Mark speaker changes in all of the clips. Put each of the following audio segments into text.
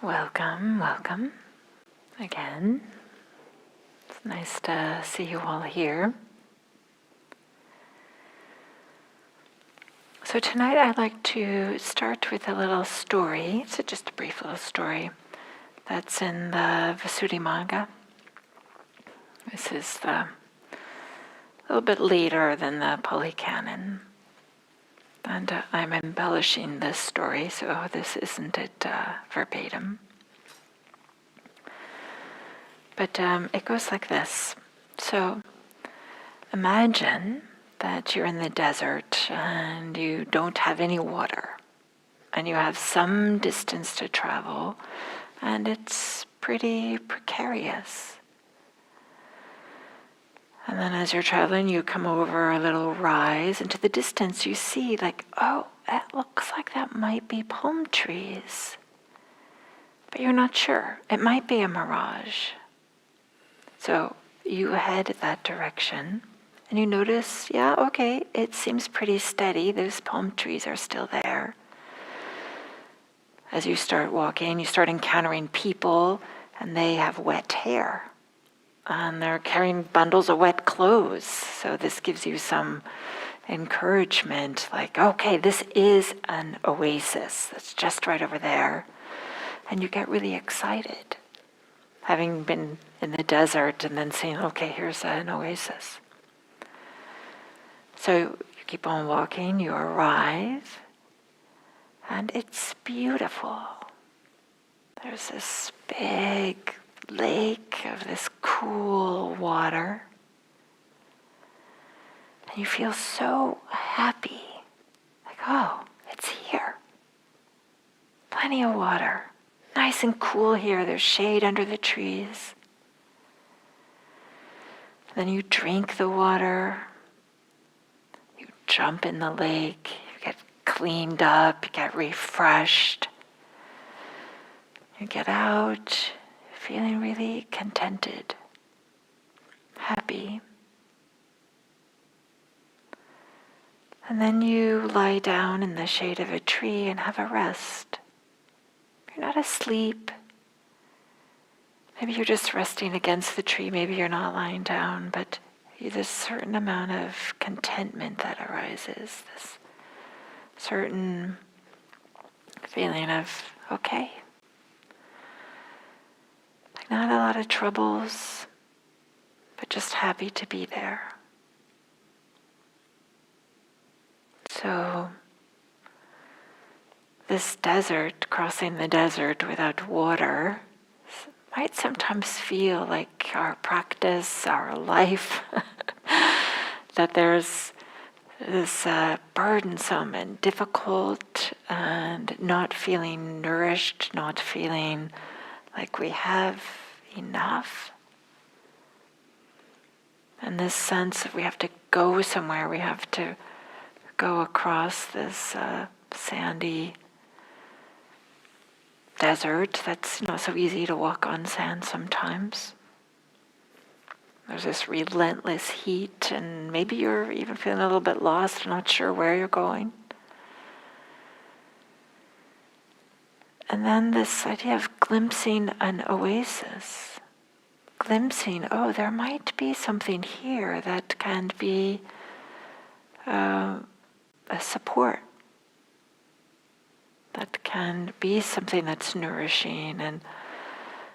Speaker 1: Welcome, welcome again. It's nice to see you all here. So tonight I'd like to start with a little story. It's just a brief little story that's in the Visuddhimagga. This is a little bit later than the Pali Canon. And I'm embellishing this story, so this isn't it verbatim. But it goes like this. So imagine that you're in the desert and you don't have any water, and you have some distance to travel, and it's pretty precarious. And then as you're traveling, you come over a little rise, and to the distance you see oh, it looks like that might be palm trees. But you're not sure. It might be a mirage. So you head that direction, and you notice, yeah, okay, it seems pretty steady. Those palm trees are still there. As you start walking, you start encountering people, and they have wet hair. And they're carrying bundles of wet clothes. So this gives you some encouragement, okay, this is an oasis that's just right over there. And you get really excited, having been in the desert and then seeing, okay, here's an oasis. So you keep on walking, you arrive, and it's beautiful. There's this big lake of this cool water. And you feel so happy. Oh, it's here. Plenty of water. Nice and cool here. There's shade under the trees. Then you drink the water. You jump in the lake. You get cleaned up. You get refreshed. You get out, feeling really contented, happy. And then you lie down in the shade of a tree and have a rest. You're not asleep. Maybe you're just resting against the tree. Maybe you're not lying down, but there's a certain amount of contentment that arises, this certain feeling of, okay, not a lot of troubles, but just happy to be there. So this desert, crossing the desert without water, might sometimes feel like our practice, our life, that there's this burdensome and difficult and not feeling nourished, not feeling like we have enough. And this sense that we have to go somewhere, we have to go across this sandy desert that's so easy to walk on sand sometimes. There's this relentless heat, and maybe you're even feeling a little bit lost, not sure where you're going. And then this idea of glimpsing an oasis. Glimpsing, oh, there might be something here that can be a support. That can be something that's nourishing and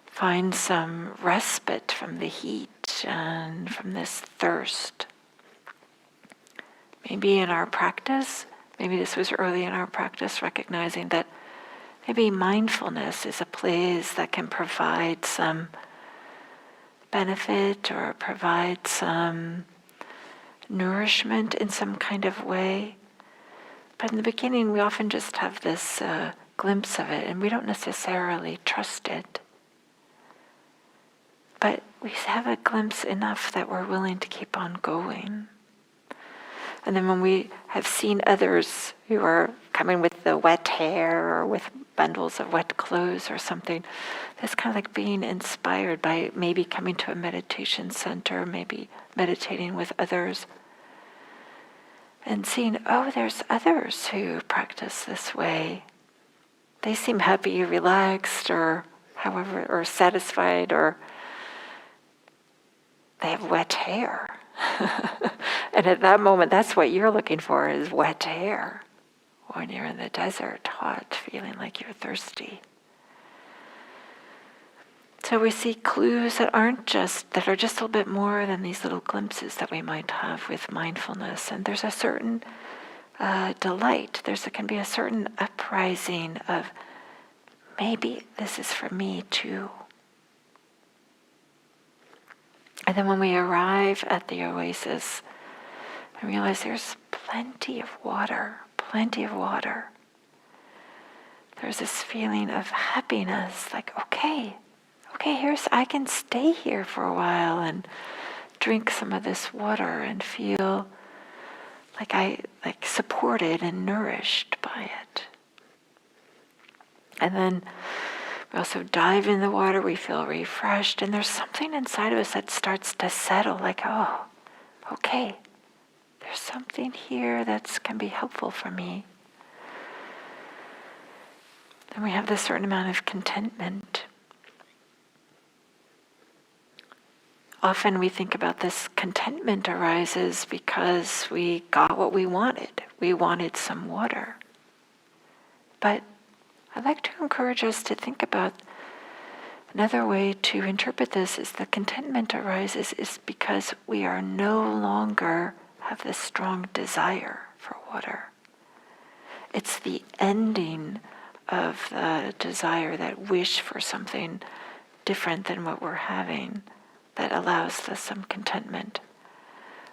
Speaker 1: find some respite from the heat and from this thirst. Maybe in our practice, maybe this was early in our practice, recognizing that maybe mindfulness is a place that can provide some benefit or provide some nourishment in some kind of way. But in the beginning, we often just have this glimpse of it, and we don't necessarily trust it. But we have a glimpse enough that we're willing to keep on going. And then when we have seen others who are coming with the wet hair or with bundles of wet clothes or something, that's kind of like being inspired by maybe coming to a meditation center, maybe meditating with others, and seeing, oh, there's others who practice this way. they seem happy, relaxed, or however, or satisfied, or they have wet hair. And at that moment, that's what you're looking for, is wet hair. When you're in the desert, hot, feeling like you're thirsty. So we see clues that are just a little bit more than these little glimpses that we might have with mindfulness. And there's a certain delight. There can be a certain uprising of, maybe this is for me too. And then when we arrive at the oasis, I realize there's plenty of water. There's this feeling of happiness, like, okay, I can stay here for a while and drink some of this water and feel like supported and nourished by it. And then we also dive in the water, we feel refreshed, and there's something inside of us that starts to settle, like, oh, okay, there's something here that can be helpful for me. Then we have this certain amount of contentment. Often we think about this contentment arises because we got what we wanted. We wanted some water. But I'd like to encourage us to think about another way to interpret this is the contentment arises is because we are no longer have this strong desire for water. It's the ending of the desire, that wish for something different than what we're having, that allows us some contentment,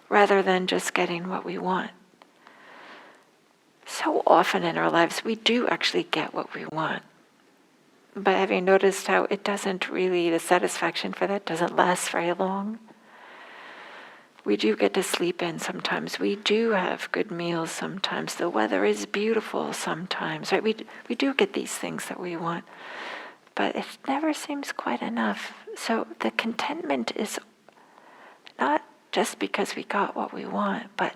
Speaker 1: rather than just getting what we want. So often in our lives, we do actually get what we want. But have you noticed how it doesn't really, the satisfaction for that doesn't last very long? We do get to sleep in sometimes. We do have good meals sometimes. The weather is beautiful sometimes, right? We do get these things that we want. But it never seems quite enough. So the contentment is not just because we got what we want, but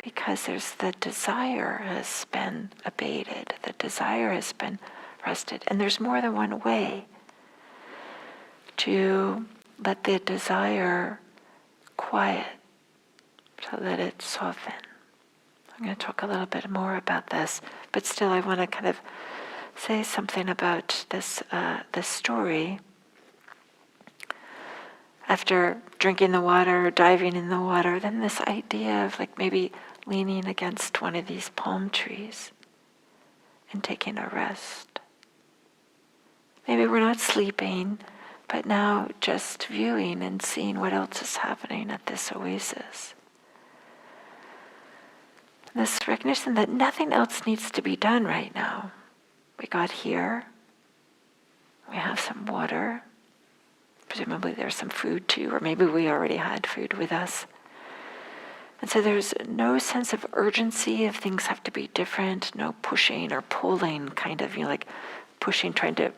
Speaker 1: because there's the desire has been abated, the desire has been rested. And there's more than one way to let the desire quiet, so that it soften. I'm going to talk a little bit more about this, but still I want to kind of say something about this story. After drinking the water, diving in the water, then this idea of like maybe leaning against one of these palm trees and taking a rest. Maybe we're not sleeping, but now just viewing and seeing what else is happening at this oasis. This recognition that nothing else needs to be done right now. We got here, we have some water, presumably there's some food too, or maybe we already had food with us. And so there's no sense of urgency if things have to be different, no pushing or pulling, kind of, like pushing, trying to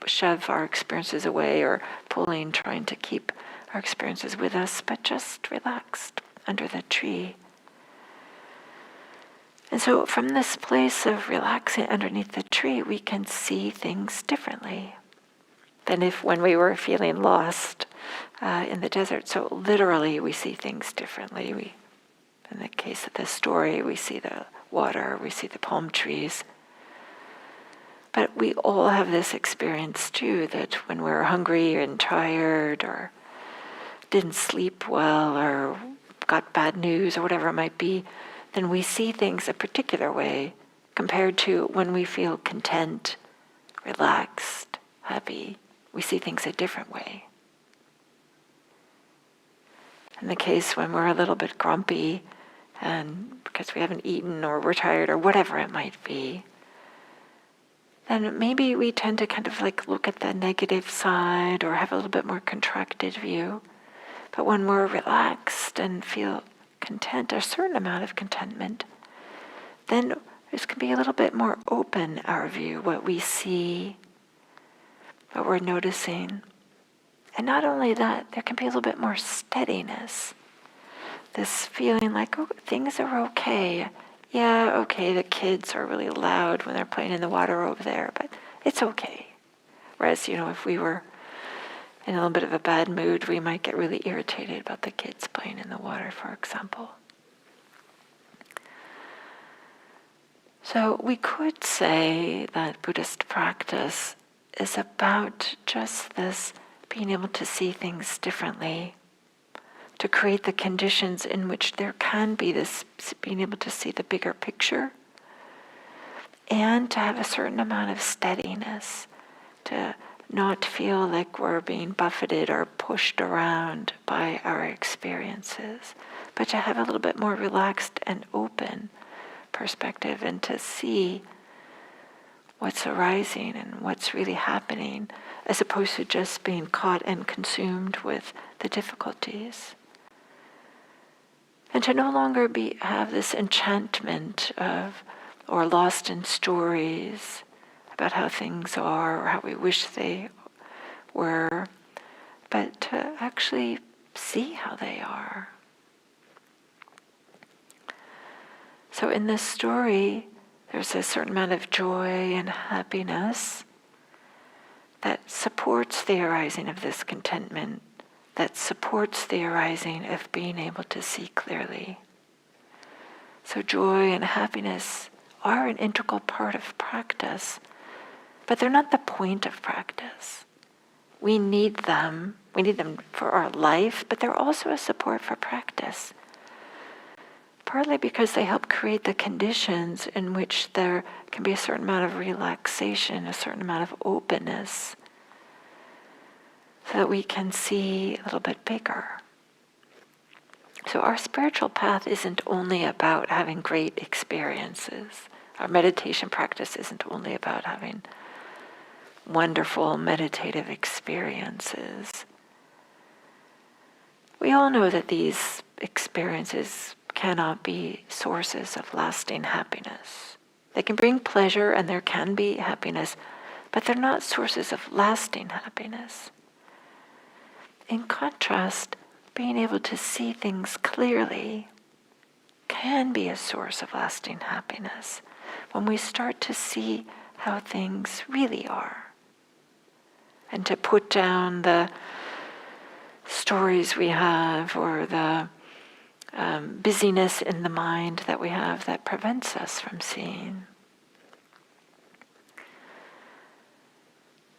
Speaker 1: shove our experiences away, or pulling, trying to keep our experiences with us, but just relaxed under the tree. And so from this place of relaxing underneath the tree, we can see things differently than if when we were feeling lost in the desert. So literally we see things differently. In the case of this story, we see the water, we see the palm trees. But we all have this experience too, that when we're hungry and tired, or didn't sleep well, or got bad news, or whatever it might be, then we see things a particular way compared to when we feel content, relaxed, happy. We see things a different way. In the case when we're a little bit grumpy, and because we haven't eaten, or we're tired, or whatever it might be, then maybe we tend to kind of like look at the negative side, or have a little bit more contracted view. But when we're relaxed and feel content, a certain amount of contentment, then this can be a little bit more open, our view, what we see, what we're noticing. And not only that, there can be a little bit more steadiness. This feeling like, oh, things are okay. Yeah, okay, the kids are really loud when they're playing in the water over there, but It's okay. Whereas, if we were in a little bit of a bad mood, we might get really irritated about the kids playing in the water, for example. So we could say that Buddhist practice is about just this being able to see things differently, to create the conditions in which there can be this being able to see the bigger picture, and to have a certain amount of steadiness, to not feel like we're being buffeted or pushed around by our experiences, but to have a little bit more relaxed and open perspective, and to see what's arising and what's really happening, as opposed to just being caught and consumed with the difficulties. And to no longer have this enchantment of, or lost in stories about how things are or how we wish they were, but to actually see how they are. So in this story, there's a certain amount of joy and happiness that supports the arising of this contentment, that supports the arising of being able to see clearly. So joy and happiness are an integral part of practice, but they're not the point of practice. We need them. We need them for our life, but they're also a support for practice. Partly because they help create the conditions in which there can be a certain amount of relaxation, a certain amount of openness, so that we can see a little bit bigger. So our spiritual path isn't only about having great experiences. Our meditation practice isn't only about having wonderful meditative experiences. We all know that these experiences cannot be sources of lasting happiness. They can bring pleasure and there can be happiness, but they're not sources of lasting happiness. In contrast, being able to see things clearly can be a source of lasting happiness when we start to see how things really are, and to put down the stories we have or the busyness in the mind that we have that prevents us from seeing.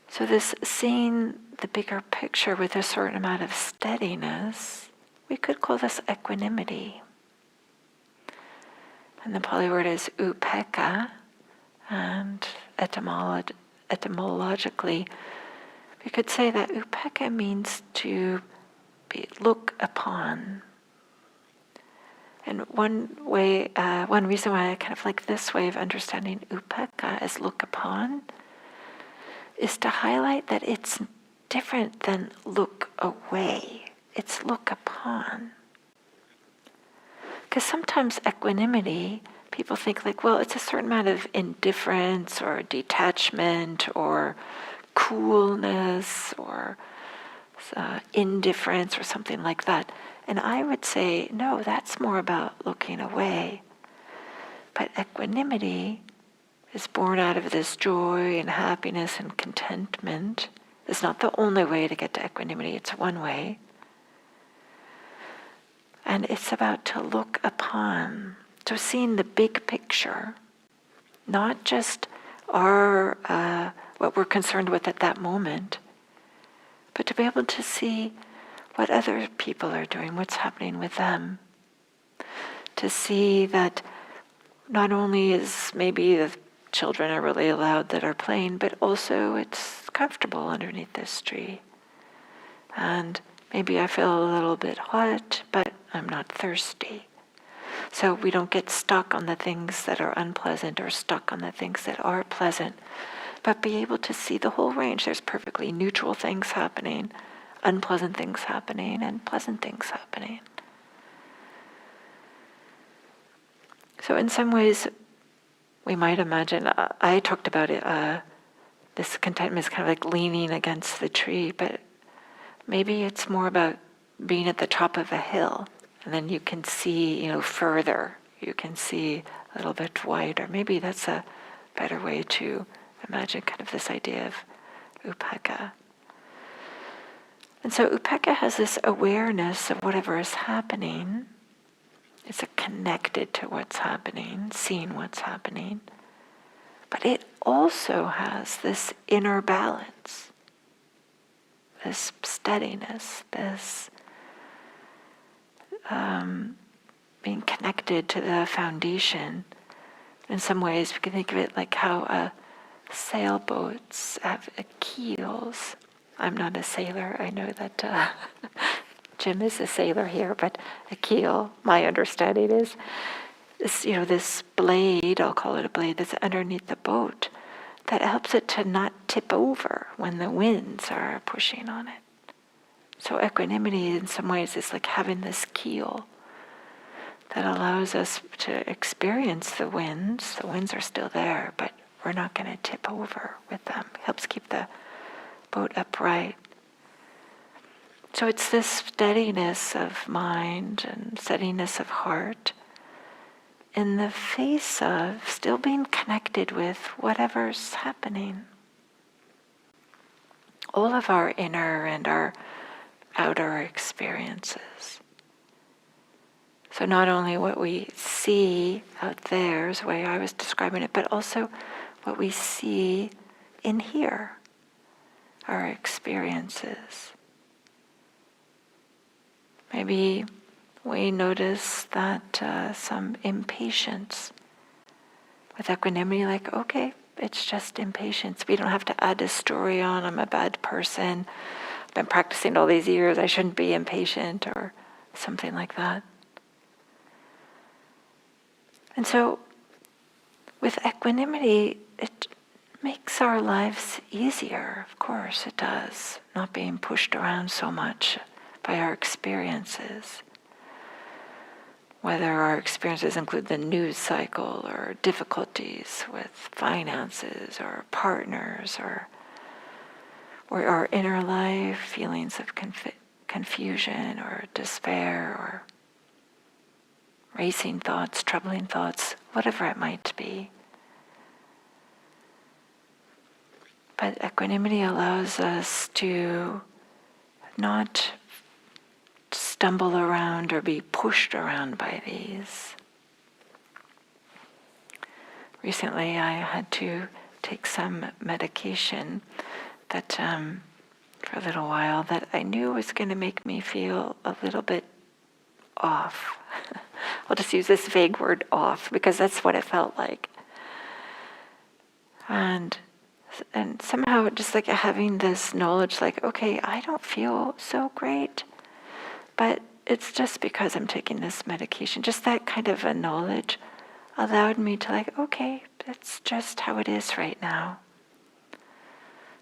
Speaker 1: So this seeing the bigger picture with a certain amount of steadiness, we could call this equanimity. And the Pali word is upekkha, and etymologically, we could say that upekkha means to look upon. And one reason why I kind of like this way of understanding upekkha as look upon is to highlight that it's different than look away. It's look upon. Because sometimes equanimity, people think like, well, it's a certain amount of indifference or detachment or coolness or indifference or something like that. And I would say, no, that's more about looking away. But equanimity is born out of this joy and happiness and contentment. It's not the only way to get to equanimity, it's one way. And it's about to look upon, so seeing the big picture, not just our what we're concerned with at that moment, but to be able to see what other people are doing, what's happening with them. To see that not only is maybe the children are really loud that are playing, but also it's comfortable underneath this tree. And maybe I feel a little bit hot, but I'm not thirsty. So we don't get stuck on the things that are unpleasant or stuck on the things that are pleasant, but be able to see the whole range. There's perfectly neutral things happening, unpleasant things happening, and pleasant things happening. So in some ways, we might imagine, I talked about it, this contentment is kind of like leaning against the tree, but maybe it's more about being at the top of a hill, and then you can see, further. You can see a little bit wider. Maybe that's a better way to Imagine kind of this idea of upekkha. And so upekkha has this awareness of whatever is happening. It's connected to what's happening, seeing what's happening. But it also has this inner balance, this steadiness, this being connected to the foundation. In some ways, we can think of it like how sailboats have keels. I'm not a sailor. I know that Jim is a sailor here, but a keel, my understanding is this blade, I'll call it a blade, that's underneath the boat that helps it to not tip over when the winds are pushing on it. So equanimity in some ways is like having this keel that allows us to experience the winds. The winds are still there, but we're not going to tip over with them. It helps keep the boat upright. So it's this steadiness of mind and steadiness of heart in the face of still being connected with whatever's happening. All of our inner and our outer experiences. So not only what we see out there is the way I was describing it, but also what we see in here, our experiences. Maybe we notice that some impatience. With equanimity, like, okay, it's just impatience. We don't have to add a story on, I'm a bad person, I've been practicing all these years, I shouldn't be impatient, or something like that. And so, with equanimity, it makes our lives easier, of course it does, not being pushed around so much by our experiences. Whether our experiences include the news cycle or difficulties with finances or partners or our inner life, feelings of confusion or despair or racing thoughts, troubling thoughts, whatever it might be. But equanimity allows us to not stumble around or be pushed around by these. Recently I had to take some medication that for a little while that I knew was going to make me feel a little bit off. I'll just use this vague word off because that's what it felt like. And somehow just like having this knowledge like, okay, I don't feel so great, but it's just because I'm taking this medication. Just that kind of a knowledge allowed me to like, okay, that's just how it is right now.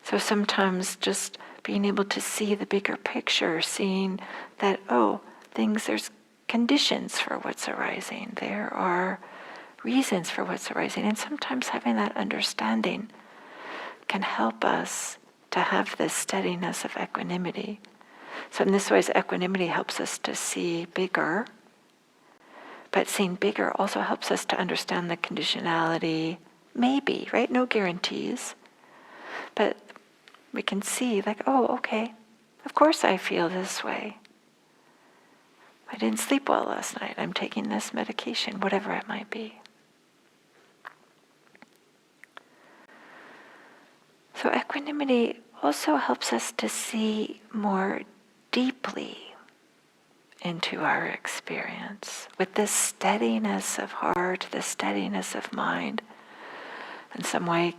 Speaker 1: So sometimes just being able to see the bigger picture, seeing that, there's conditions for what's arising. There are reasons for what's arising. And sometimes having that understanding can help us to have this steadiness of equanimity. So in this way, equanimity helps us to see bigger, but seeing bigger also helps us to understand the conditionality, maybe, right? No guarantees. But we can see like, okay, of course I feel this way. I didn't sleep well last night. I'm taking this medication, whatever it might be. So equanimity also helps us to see more deeply into our experience with this steadiness of heart, this steadiness of mind. In some way,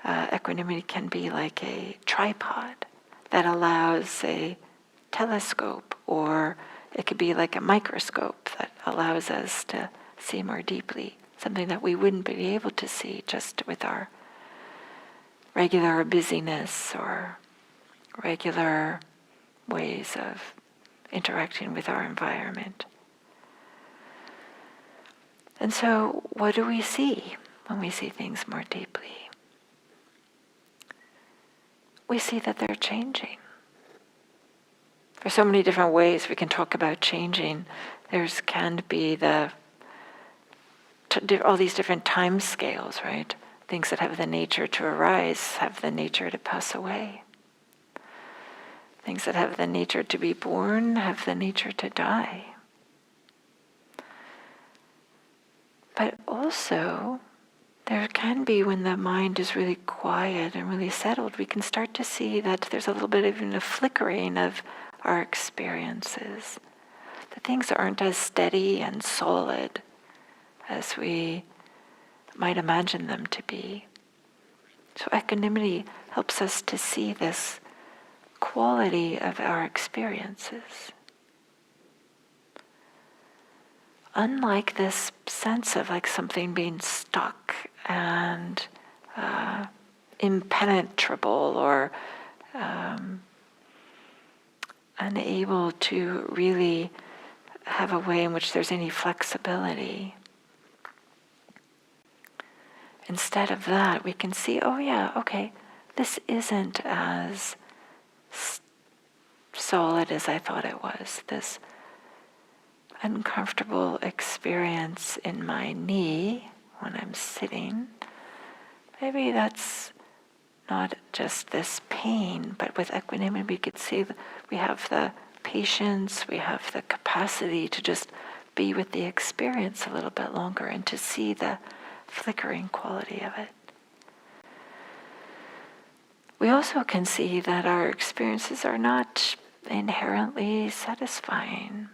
Speaker 1: equanimity can be like a tripod that allows a telescope, or it could be like a microscope that allows us to see more deeply, something that we wouldn't be able to see just with our regular busyness or regular ways of interacting with our environment. And so, what do we see when we see things more deeply? We see that they're changing. There's so many different ways we can talk about changing. Can be all these different time scales, right? Things that have the nature to arise have the nature to pass away. Things that have the nature to be born have the nature to die. But also, there can be, when the mind is really quiet and really settled, we can start to see that there's a little bit of even a flickering of our experiences. That things aren't as steady and solid as we might imagine them to be. So equanimity helps us to see this quality of our experiences. Unlike this sense of like something being stuck and impenetrable or unable to really have a way in which there's any flexibility. Instead of that, we can see, oh yeah, okay, this isn't as solid as I thought it was. This uncomfortable experience in my knee when I'm sitting, maybe that's not just this pain, but with equanimity we could see that we have the patience, we have the capacity to just be with the experience a little bit longer and to see the flickering quality of it. We also can see that our experiences are not inherently satisfying.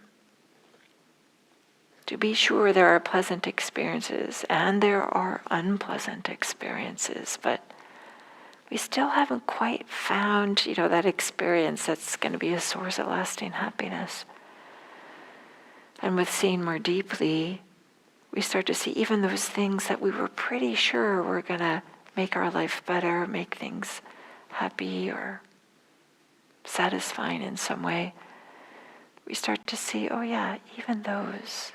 Speaker 1: To be sure, there are pleasant experiences and there are unpleasant experiences, but we still haven't quite found, that experience that's going to be a source of lasting happiness. And with seeing more deeply, we start to see even those things that we were pretty sure were going to make our life better, make things happy or satisfying in some way. We start to see, oh yeah, even those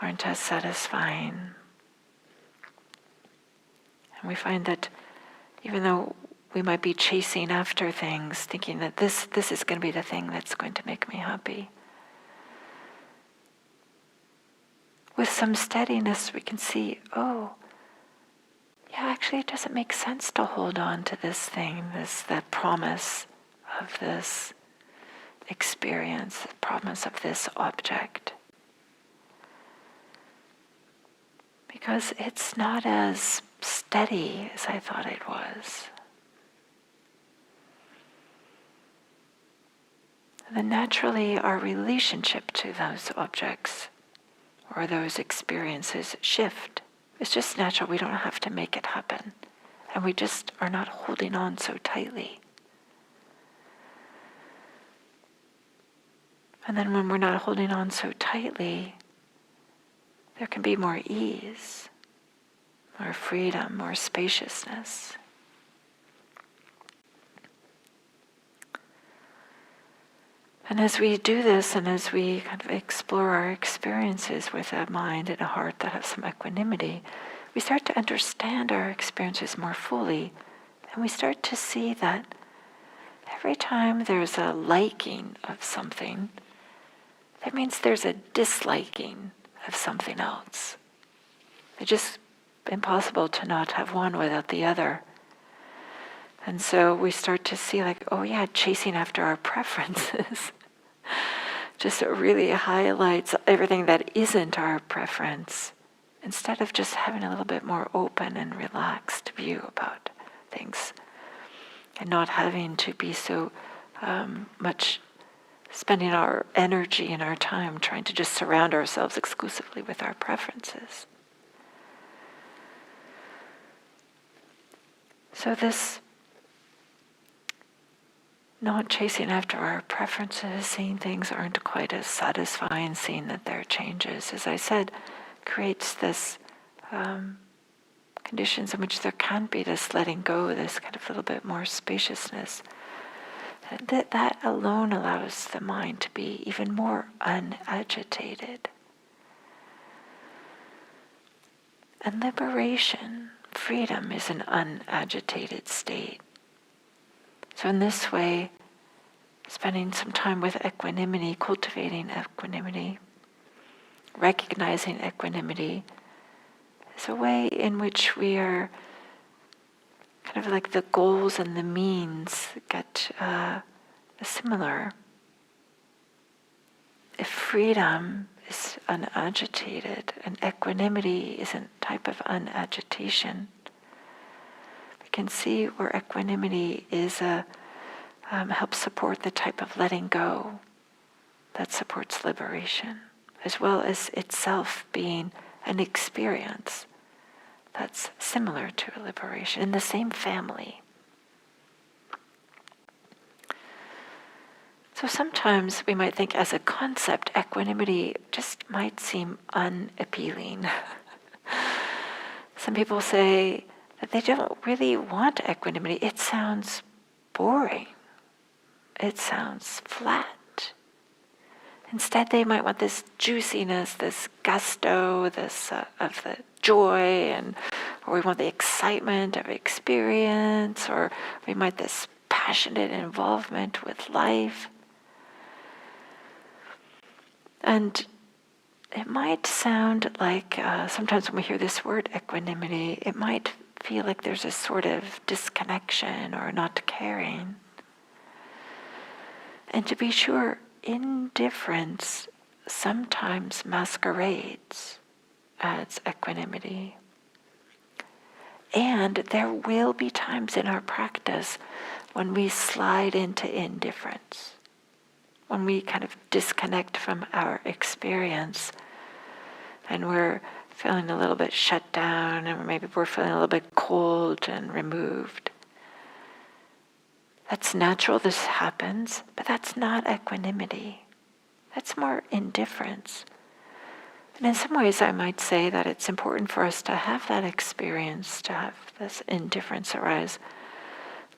Speaker 1: aren't as satisfying. And we find that even though we might be chasing after things, thinking that this is going to be the thing that's going to make me happy, with some steadiness we can see, oh, yeah, actually it doesn't make sense to hold on to this thing, that promise of this experience, the promise of this object. Because it's not as steady as I thought it was. Then naturally our relationship to those objects or those experiences shift. It's just natural. We don't have to make it happen. And we just are not holding on so tightly. And then when we're not holding on so tightly, there can be more ease, more freedom, more spaciousness. And as we do this, and as we kind of explore our experiences with a mind and a heart that have some equanimity, we start to understand our experiences more fully, and we start to see that every time there's a liking of something, that means there's a disliking of something else. It's just impossible to not have one without the other. And so we start to see like, oh yeah, chasing after our preferences just really highlights everything that isn't our preference, instead of just having a little bit more open and relaxed view about things and not having to be so much spending our energy and our time trying to just surround ourselves exclusively with our preferences. So this not chasing after our preferences, seeing things aren't quite as satisfying, seeing that there are changes, as I said, creates this conditions in which there can be this letting go, this kind of little bit more spaciousness. And that alone allows the mind to be even more unagitated. And liberation, freedom, is an unagitated state. So in this way, spending some time with equanimity, cultivating equanimity, recognizing equanimity, is a way in which we are kind of like the goals and the means get similar. If freedom is unagitated and equanimity is a type of unagitation, we can see where equanimity is helps support the type of letting go that supports liberation, as well as itself being an experience that's similar to a liberation in the same family. So sometimes we might think as a concept, equanimity just might seem unappealing. Some people say that they don't really want equanimity. It sounds boring. It sounds flat. Instead, they might want this juiciness, this gusto, this of the joy, or we want the excitement of experience, or we might this passionate involvement with life. And it might sound like sometimes when we hear this word equanimity, it might feel like there's a sort of disconnection or not caring. And to be sure, indifference sometimes masquerades as equanimity. And there will be times in our practice when we slide into indifference, when we kind of disconnect from our experience and we're feeling a little bit shut down, and maybe we're feeling a little bit cold and removed. That's natural, this happens, but that's not equanimity. That's more indifference. And in some ways I might say that it's important for us to have that experience, to have this indifference arise,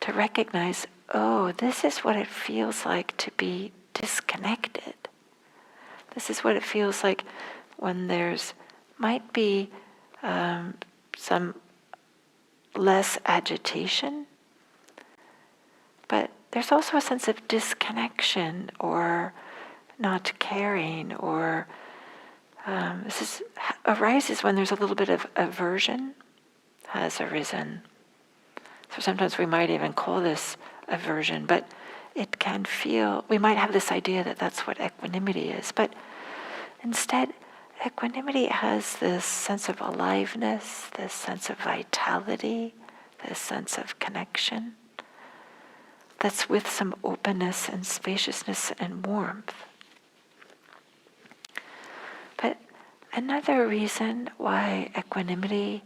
Speaker 1: to recognize, oh, this is what it feels like to be disconnected. This is what it feels like when there's might be some less agitation, but there's also a sense of disconnection or not caring, or arises when there's a little bit of aversion has arisen. So sometimes we might even call this aversion, but it can feel, we might have this idea that that's what equanimity is, but instead, equanimity has this sense of aliveness, this sense of vitality, this sense of connection that's with some openness and spaciousness and warmth. But another reason why equanimity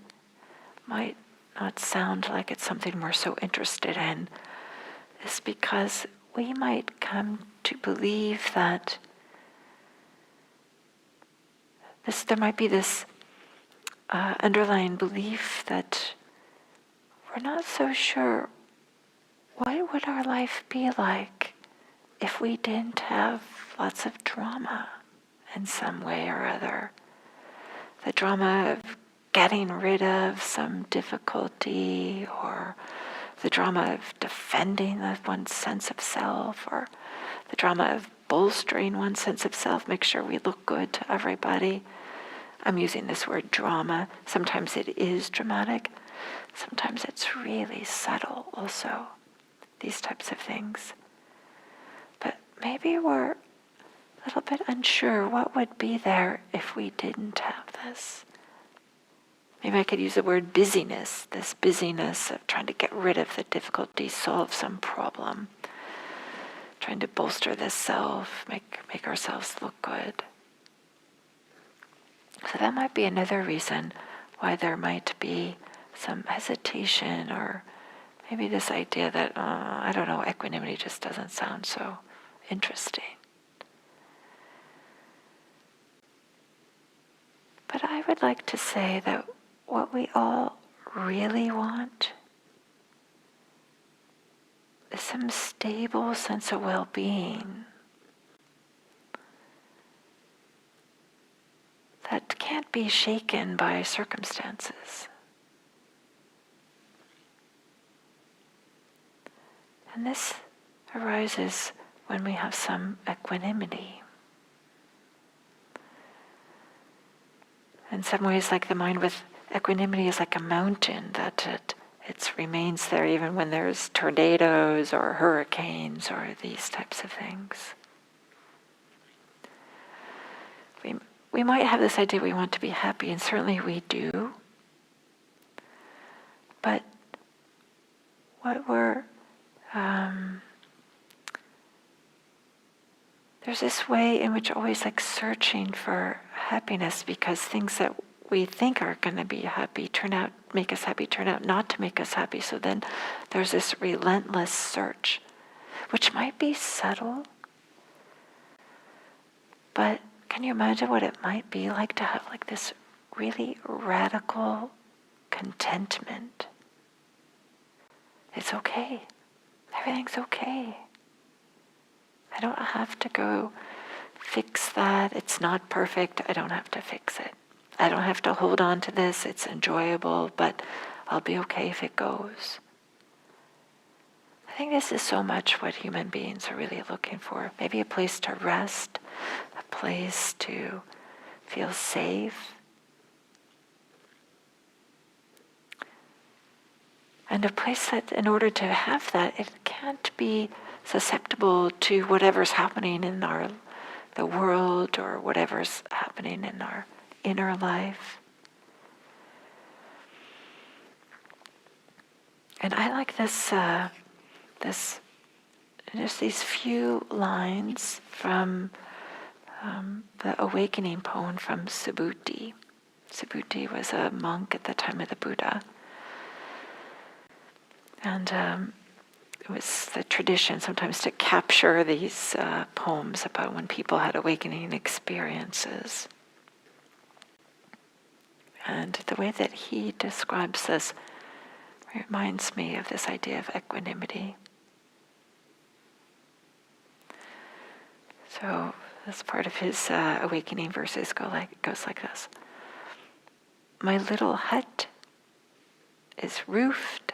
Speaker 1: might not sound like it's something we're so interested in is because we might come to believe that there might be this underlying belief that we're not so sure what would our life be like if we didn't have lots of drama in some way or other. The drama of getting rid of some difficulty, or the drama of defending one's sense of self, or the drama of bolstering one's sense of self, make sure we look good to everybody. I'm using this word drama. Sometimes it is dramatic. Sometimes it's really subtle also, these types of things. But maybe we're a little bit unsure what would be there if we didn't have this. Maybe I could use the word busyness, this busyness of trying to get rid of the difficulty, solve some problem, trying to bolster this self, make ourselves look good. So that might be another reason why there might be some hesitation, or maybe this idea that, I don't know, equanimity just doesn't sound so interesting. But I would like to say that what we all really want is some stable sense of well-being that can't be shaken by circumstances. And this arises when we have some equanimity. In some ways, like the mind with equanimity is like a mountain that it remains there even when there's tornadoes or hurricanes or these types of things. We might have this idea we want to be happy, and certainly we do. But what there's this way in which always like searching for happiness, because things that we think are going to be happy make us happy, turn out not to make us happy. So then there's this relentless search, which might be subtle, but can you imagine what it might be like to have like this really radical contentment? It's okay. Everything's okay. I don't have to go fix that. It's not perfect. I don't have to fix it. I don't have to hold on to this. It's enjoyable, but I'll be okay if it goes. I think this is so much what human beings are really looking for. Maybe a place to rest, a place to feel safe. And a place that, in order to have that, it can't be susceptible to whatever's happening in the world or whatever's happening in our inner life. And I like this just these few lines from the awakening poem from Subhuti. Subhuti was a monk at the time of the Buddha. And it was the tradition sometimes to capture these poems about when people had awakening experiences. And the way that he describes this reminds me of this idea of equanimity. So as part of his awakening verses goes like this. My little hut is roofed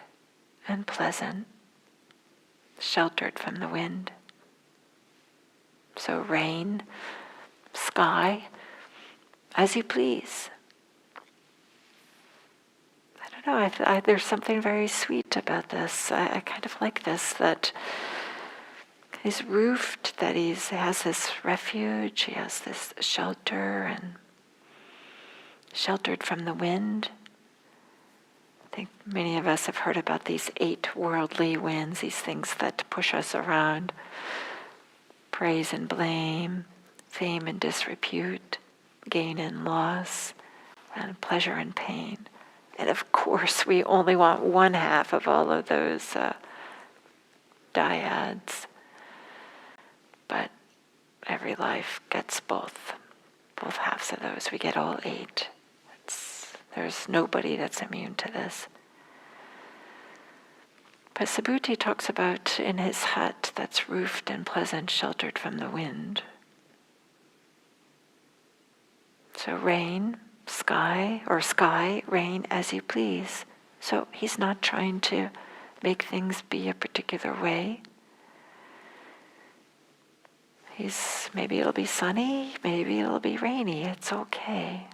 Speaker 1: and pleasant, sheltered from the wind. So rain, sky, as you please. I don't know, there's something very sweet about this. I kind of like this, that he's roofed, that he has this refuge, he has this shelter, and sheltered from the wind. I think many of us have heard about these 8 worldly winds, these things that push us around: praise and blame, fame and disrepute, gain and loss, and pleasure and pain. And of course, we only want one half of all of those dyads. But every life gets both halves of those. We get all 8. There's nobody that's immune to this. But Subhuti talks about in his hut that's roofed and pleasant, sheltered from the wind. So rain, sky, rain, as you please. So he's not trying to make things be a particular way. Maybe it'll be sunny, maybe it'll be rainy, it's okay.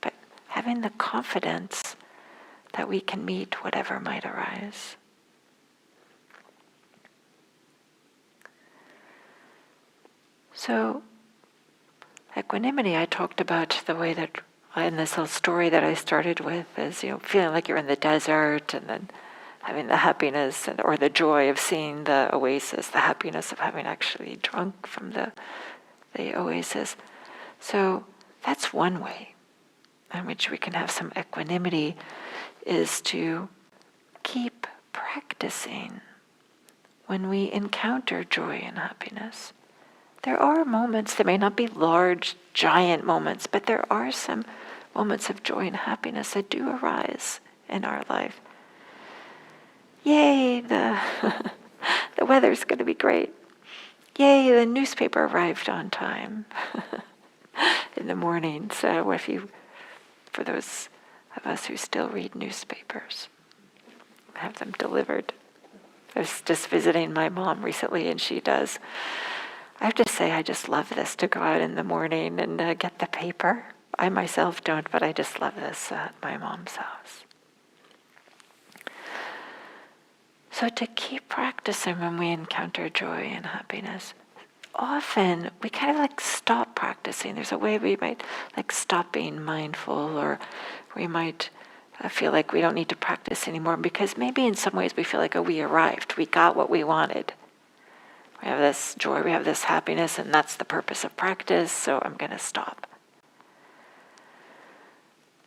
Speaker 1: But having the confidence that we can meet whatever might arise. So, equanimity, I talked about the way that, in this little story that I started with, is, feeling like you're in the desert, and then having the happiness or the joy of seeing the oasis, the happiness of having actually drunk from the oasis. So that's one way in which we can have some equanimity, is to keep practicing when we encounter joy and happiness. There are moments, they may not be large, giant moments, but there are some moments of joy and happiness that do arise in our life. Yay, the weather's going to be great. Yay, the newspaper arrived on time in the morning. So for those of us who still read newspapers, have them delivered. I was just visiting my mom recently, and she does. I have to say, I just love this, to go out in the morning and get the paper. I myself don't, but I just love this at my mom's house. So to keep practicing when we encounter joy and happiness, often we kind of like stop practicing. There's a way we might like stop being mindful, or we might feel like we don't need to practice anymore because maybe in some ways we feel like, oh, we arrived, we got what we wanted. We have this joy, we have this happiness, and that's the purpose of practice, so I'm going to stop.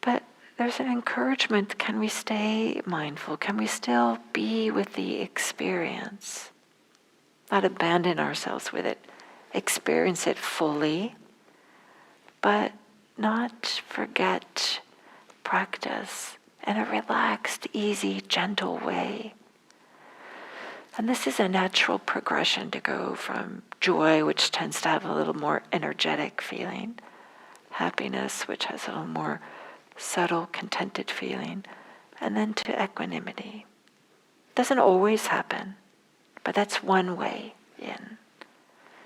Speaker 1: But there's an encouragement. Can we stay mindful? Can we still be with the experience? Not abandon ourselves with it. Experience it fully, but not forget practice in a relaxed, easy, gentle way. And this is a natural progression to go from joy, which tends to have a little more energetic feeling, happiness, which has a little more subtle, contented feeling, and then to equanimity. It doesn't always happen, but that's one way in.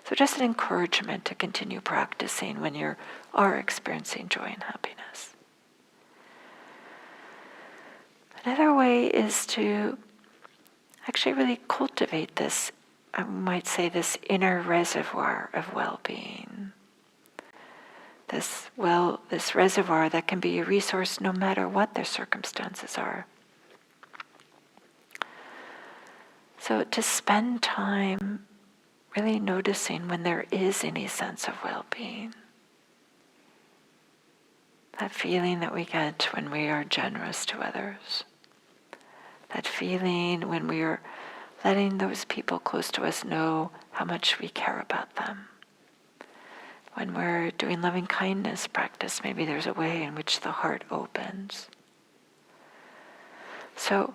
Speaker 1: So just an encouragement to continue practicing when you are experiencing joy and happiness. Another way is to actually really cultivate this, I might say, this inner reservoir of well-being. This reservoir that can be a resource no matter what the circumstances are. So to spend time really noticing when there is any sense of well-being. That feeling that we get when we are generous to others. That feeling when we are letting those people close to us know how much we care about them. When we're doing loving kindness practice, maybe there's a way in which the heart opens. So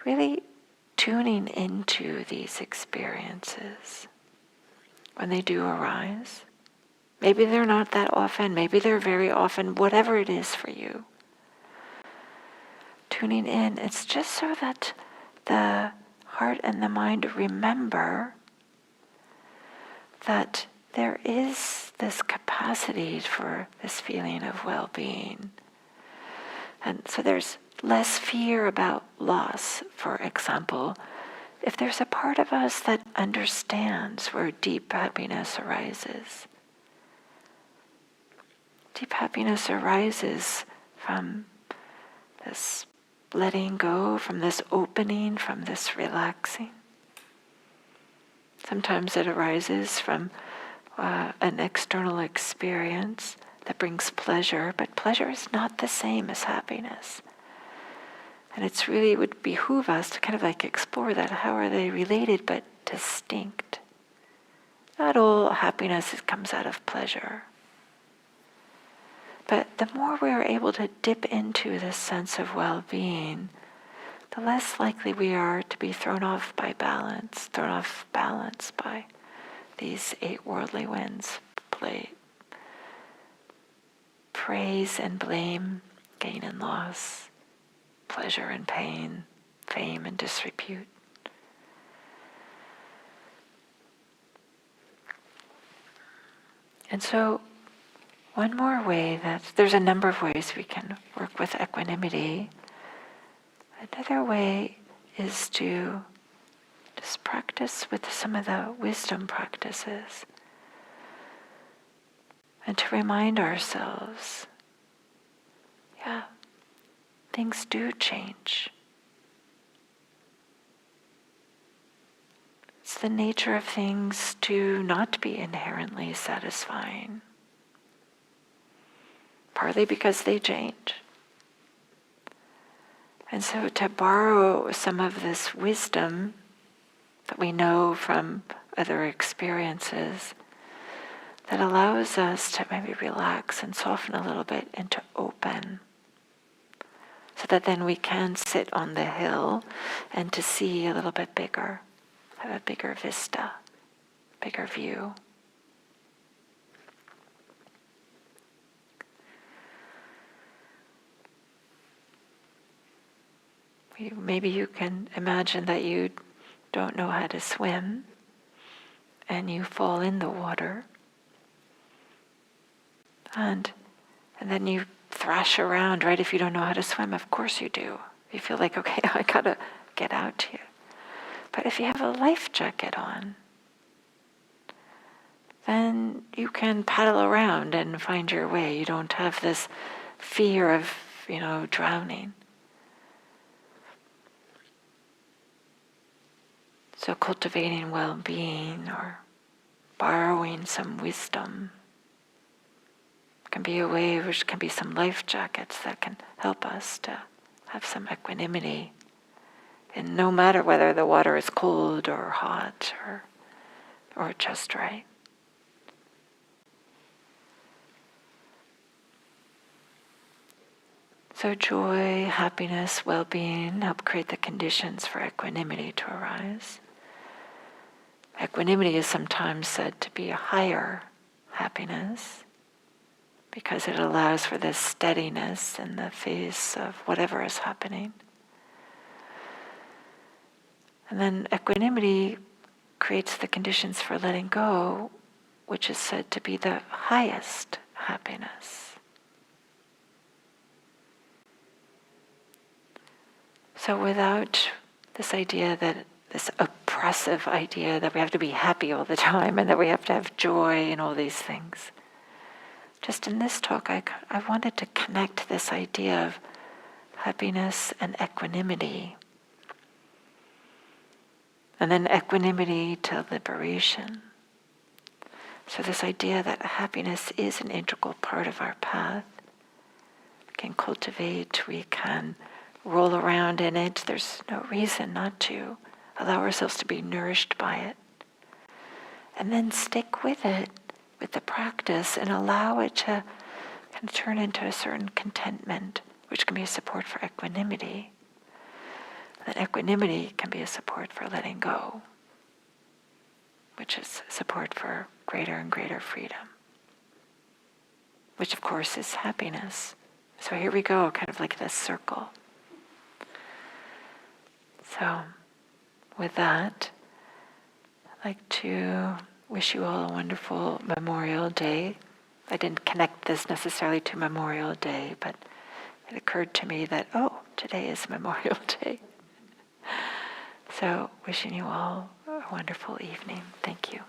Speaker 1: really tuning into these experiences when they do arise. Maybe they're not that often, maybe they're very often, whatever it is for you. Tuning in, it's just so that the heart and the mind remember that there is this capacity for this feeling of well-being. And so there's less fear about loss, for example, if there's a part of us that understands where deep happiness arises. Deep happiness arises from this letting go, from this opening, from this relaxing. Sometimes it arises from an external experience that brings pleasure, but pleasure is not the same as happiness. And it's really would behoove us to kind of like explore that. How are they related but distinct? Not all happiness comes out of pleasure. But the more we are able to dip into this sense of well-being, the less likely we are to be thrown off balance by these 8 worldly winds: praise and blame, gain and loss, pleasure and pain, fame and disrepute. And so one more way there's a number of ways we can work with equanimity. Another way is to just practice with some of the wisdom practices. And to remind ourselves, things do change. It's the nature of things to not be inherently satisfying. Partly because they change. And so to borrow some of this wisdom that we know from other experiences that allows us to maybe relax and soften a little bit and to open, so that then we can sit on the hill and to see a little bit bigger, have a bigger vista, bigger view. Maybe you can imagine that you don't know how to swim and you fall in the water. And And then you thrash around, right? If you don't know how to swim, of course you do. You feel like, okay, I gotta get out here. But if you have a life jacket on, then you can paddle around and find your way. You don't have this fear of, drowning. So cultivating well-being or borrowing some wisdom can be a way, which can be some life jackets that can help us to have some equanimity. And no matter whether the water is cold or hot or just right. So joy, happiness, well-being help create the conditions for equanimity to arise. Equanimity is sometimes said to be a higher happiness because it allows for this steadiness in the face of whatever is happening. And then equanimity creates the conditions for letting go, which is said to be the highest happiness. So without this oppressive idea that we have to be happy all the time and that we have to have joy and all these things, just in this talk I wanted to connect this idea of happiness and equanimity. And then equanimity to liberation. So this idea that happiness is an integral part of our path. We can cultivate, we can roll around in it. There's no reason not to allow ourselves to be nourished by it. And then stick with it, with the practice, and allow it to kind of turn into a certain contentment, which can be a support for equanimity. That equanimity can be a support for letting go, which is support for greater and greater freedom, which of course is happiness. So here we go, kind of like this circle. So with that, I'd like to wish you all a wonderful Memorial Day. I didn't connect this necessarily to Memorial Day, but it occurred to me that, today is Memorial Day. So wishing you all a wonderful evening. Thank you.